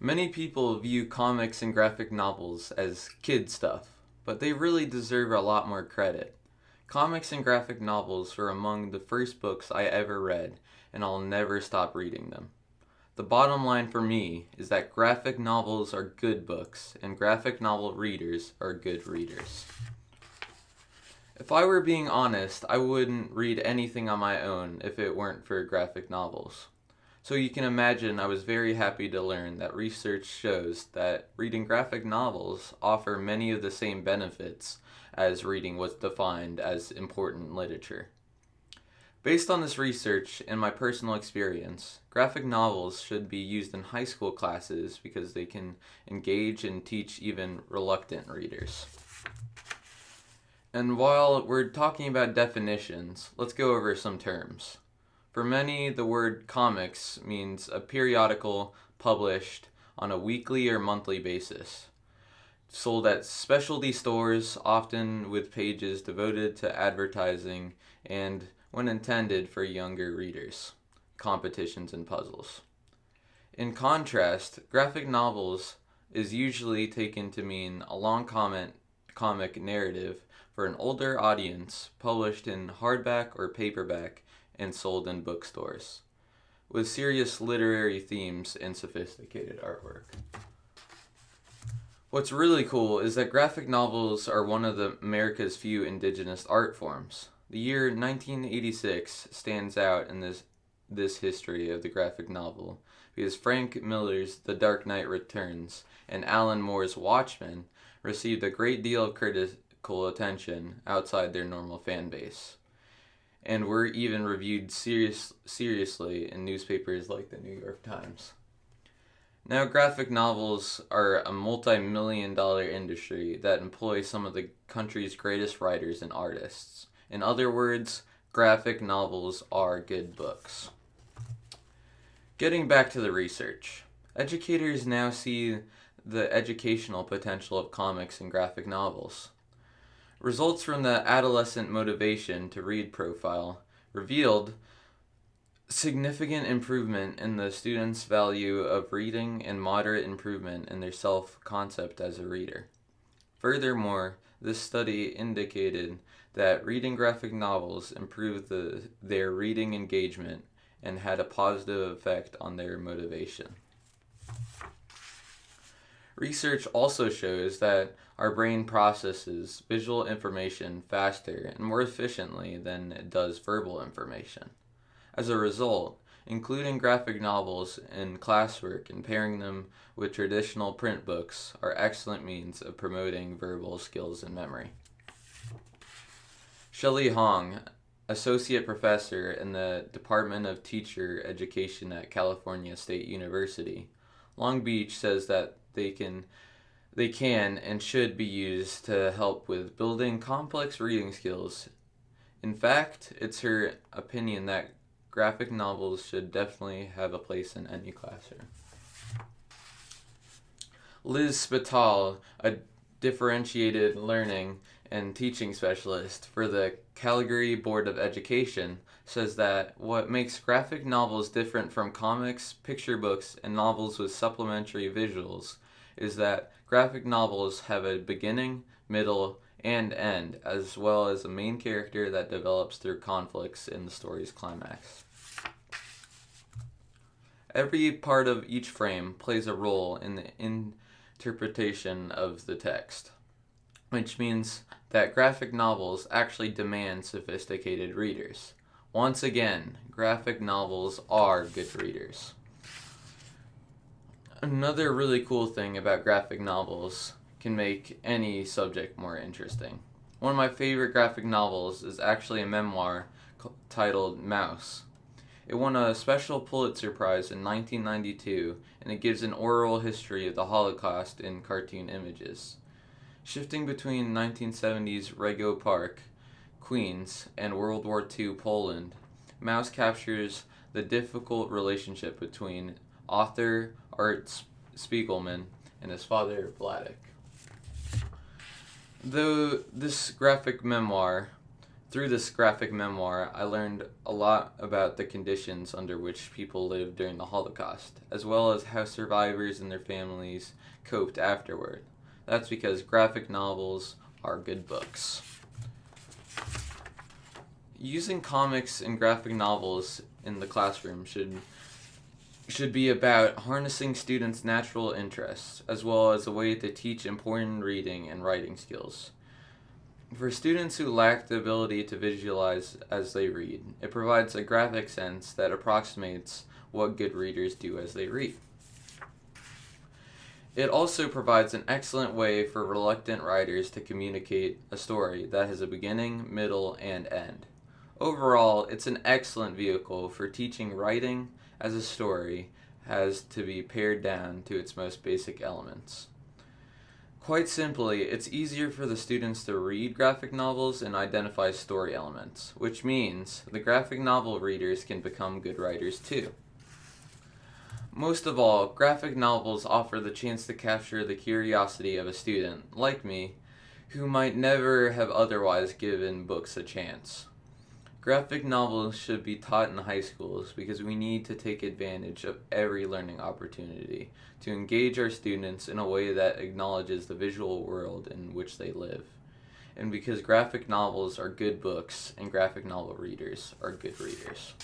Many people view comics and graphic novels as kid stuff, but they really deserve a lot more credit. Comics and graphic novels were among the first books I ever read, and I'll never stop reading them. The bottom line for me is that graphic novels are good books, and graphic novel readers are good readers. If I were being honest, I wouldn't read anything on my own if it weren't for graphic novels. So you can imagine I was very happy to learn that research shows that reading graphic novels offer many of the same benefits as reading what's defined as important literature. Based on this research and my personal experience, graphic novels should be used in high school classes because they can engage and teach even reluctant readers. And while we're talking about definitions, let's go over some terms. For many, the word comics means a periodical published on a weekly or monthly basis, sold at specialty stores, often with pages devoted to advertising and, when intended, for younger readers, competitions and puzzles. In contrast, graphic novels is usually taken to mean a long comic narrative for an older audience, published in hardback or paperback and sold in bookstores, with serious literary themes and sophisticated artwork. What's really cool is that graphic novels are one of America's few indigenous art forms. The year 1986 stands out in this history of the graphic novel because Frank Miller's The Dark Knight Returns and Alan Moore's Watchmen received a great deal of critical attention outside their normal fan base, and were even reviewed seriously in newspapers like the New York Times. Now, graphic novels are a multi-million-dollar industry that employs some of the country's greatest writers and artists. In other words, graphic novels are good books. Getting back to the research, educators now see the educational potential of comics and graphic novels. Results from the Adolescent Motivation to Read profile revealed significant improvement in the students' value of reading and moderate improvement in their self-concept as a reader. Furthermore, this study indicated that reading graphic novels improved their reading engagement and had a positive effect on their motivation. Research also shows that our brain processes visual information faster and more efficiently than it does verbal information. As a result, including graphic novels in classwork and pairing them with traditional print books are excellent means of promoting verbal skills and memory. Shelley Hong, associate professor in the Department of Teacher Education at California State University, Long Beach, says that they can and should be used to help with building complex reading skills. In fact, it's her opinion that graphic novels should definitely have a place in any classroom. Liz Spital, a differentiated learning and teaching specialist for the Calgary Board of Education, says that what makes graphic novels different from comics, picture books, and novels with supplementary visuals is that graphic novels have a beginning, middle, and end, as well as a main character that develops through conflicts in the story's climax. Every part of each frame plays a role in the interpretation of the text, which means that graphic novels actually demand sophisticated readers. Once again, graphic novels are good readers. Another really cool thing about graphic novels can make any subject more interesting. One of my favorite graphic novels is actually a memoir titled Maus. It won a special Pulitzer Prize in 1992, and it gives an oral history of the Holocaust in cartoon images. Shifting between 1970s Rego Park, Queens, and World War II Poland, Maus captures the difficult relationship between author Art Spiegelman and his father Vladek. Though this graphic memoir Through this graphic memoir, I learned a lot about the conditions under which people lived during the Holocaust, as well as how survivors and their families coped afterward. That's because graphic novels are good books. Using comics and graphic novels in the classroom should be about harnessing students' natural interests, as well as a way to teach important reading and writing skills. For students who lack the ability to visualize as they read, it provides a graphic sense that approximates what good readers do as they read. It also provides an excellent way for reluctant writers to communicate a story that has a beginning, middle, and end. Overall, it's an excellent vehicle for teaching writing as a story has to be pared down to its most basic elements. Quite simply, it's easier for the students to read graphic novels and identify story elements, which means the graphic novel readers can become good writers too. Most of all, graphic novels offer the chance to capture the curiosity of a student, like me, who might never have otherwise given books a chance. Graphic novels should be taught in high schools because we need to take advantage of every learning opportunity to engage our students in a way that acknowledges the visual world in which they live. And because graphic novels are good books and graphic novel readers are good readers.